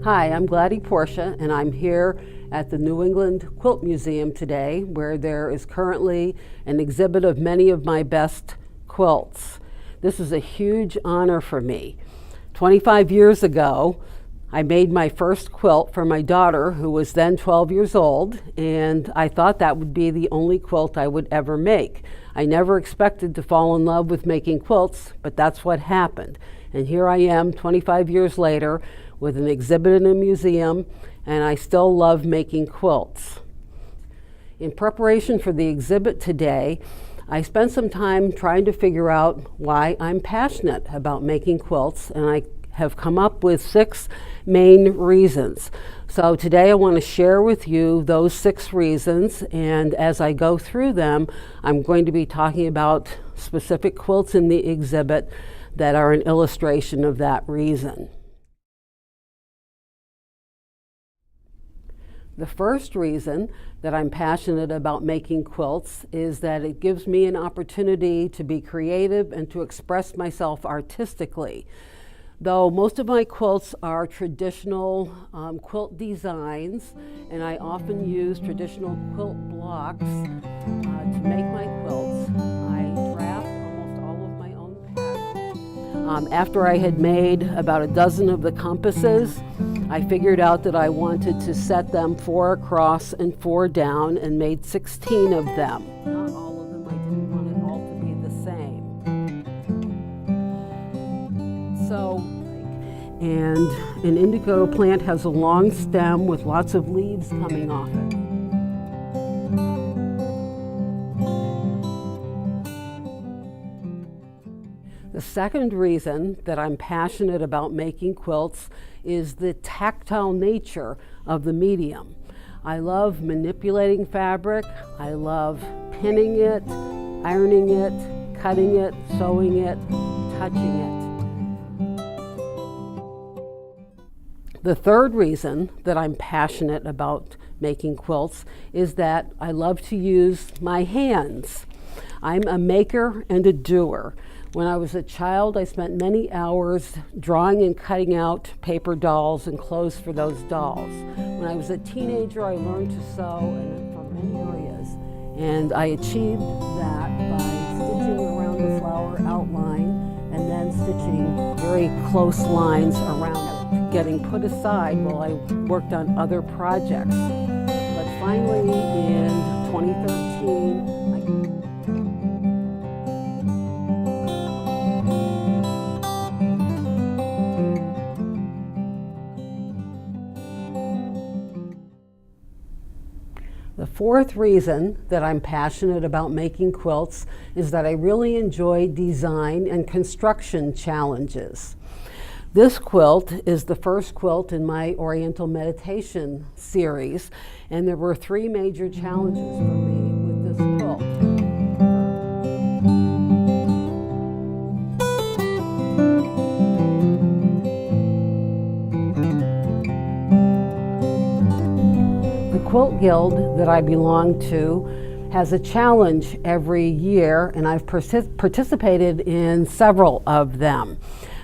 Hi, I'm Gladi Porsche, and I'm here at the New England Quilt Museum today, where there is currently an exhibit of many of my best quilts. This is a huge honor for me. 25 years ago, I made my first quilt for my daughter, who was then 12 years old, and I thought that would be the only quilt I would ever make. I never expected to fall in love with making quilts, but that's what happened. And here I am 25 years later with an exhibit in a museum, and I still love making quilts. In preparation for the exhibit today, I spent some time trying to figure out why I'm passionate about making quilts, and I have come up with 6 main reasons. So today I want to share with you those 6 reasons, and as I go through them, I'm going to be talking about specific quilts in the exhibit that are an illustration of that reason. The first reason that I'm passionate about making quilts is that it gives me an opportunity to be creative and to express myself artistically. Though most of my quilts are traditional quilt designs, and I often use traditional quilt blocks to make my quilts, I draft almost all of my own patterns. After I had made about a dozen of the compasses, I figured out that I wanted to set them 4 across and 4 down, and made 16 of them. Not all of them, I didn't want it all to be the same. And an indigo plant has a long stem with lots of leaves coming off it. The second reason that I'm passionate about making quilts is the tactile nature of the medium. I love manipulating fabric. I love pinning it, ironing it, cutting it, sewing it, touching it. The third reason that I'm passionate about making quilts is that I love to use my hands. I'm a maker and a doer. When I was a child, I spent many hours drawing and cutting out paper dolls and clothes for those dolls. When I was a teenager, I learned to sew for many areas, and I achieved that by stitching around the flower outline and then stitching very close lines around it, getting put aside while I worked on other projects. But finally, in 2013, The fourth reason that I'm passionate about making quilts is that I really enjoy design and construction challenges. This quilt is the first quilt in my Oriental Meditation series, and there were 3 major challenges for me with this quilt. The Quilt Guild that I belong to has a challenge every year, and I've participated in several of them.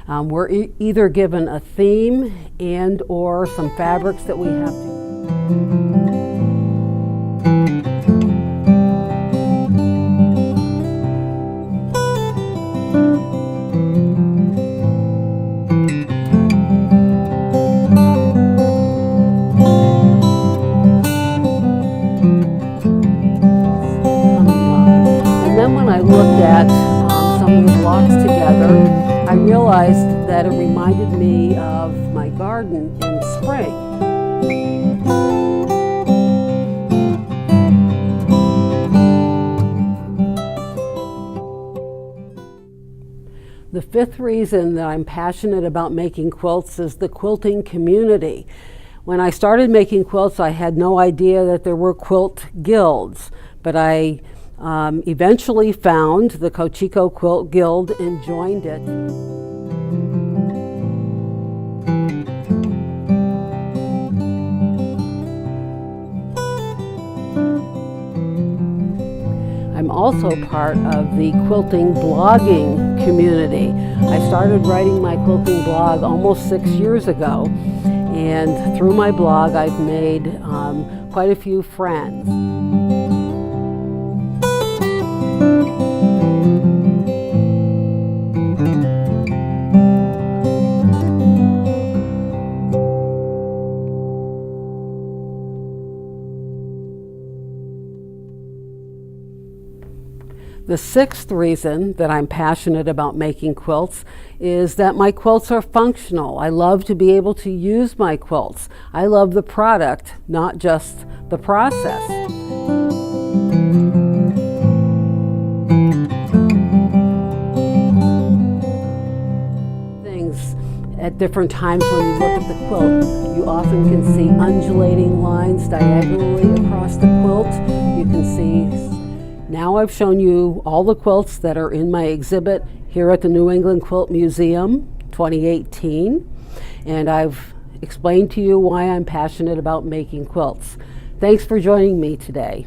We're either given a theme and or some fabrics that we have to looked at some of the blocks together, I realized that it reminded me of my garden in spring. The 5th reason that I'm passionate about making quilts is the quilting community. When I started making quilts, I had no idea that there were quilt guilds, but I eventually found the Cochico Quilt Guild and joined it. I'm also part of the quilting blogging community. I started writing my quilting blog almost 6 years ago, and through my blog I've made quite a few friends. The sixth reason that I'm passionate about making quilts is that my quilts are functional. I love to be able to use my quilts. I love the product, not just the process. Things at different times when you look at the quilt, you often can see undulating lines diagonally across the quilt. You can see. Now I've shown you all the quilts that are in my exhibit here at the New England Quilt Museum 2018, and I've explained to you why I'm passionate about making quilts. Thanks for joining me today.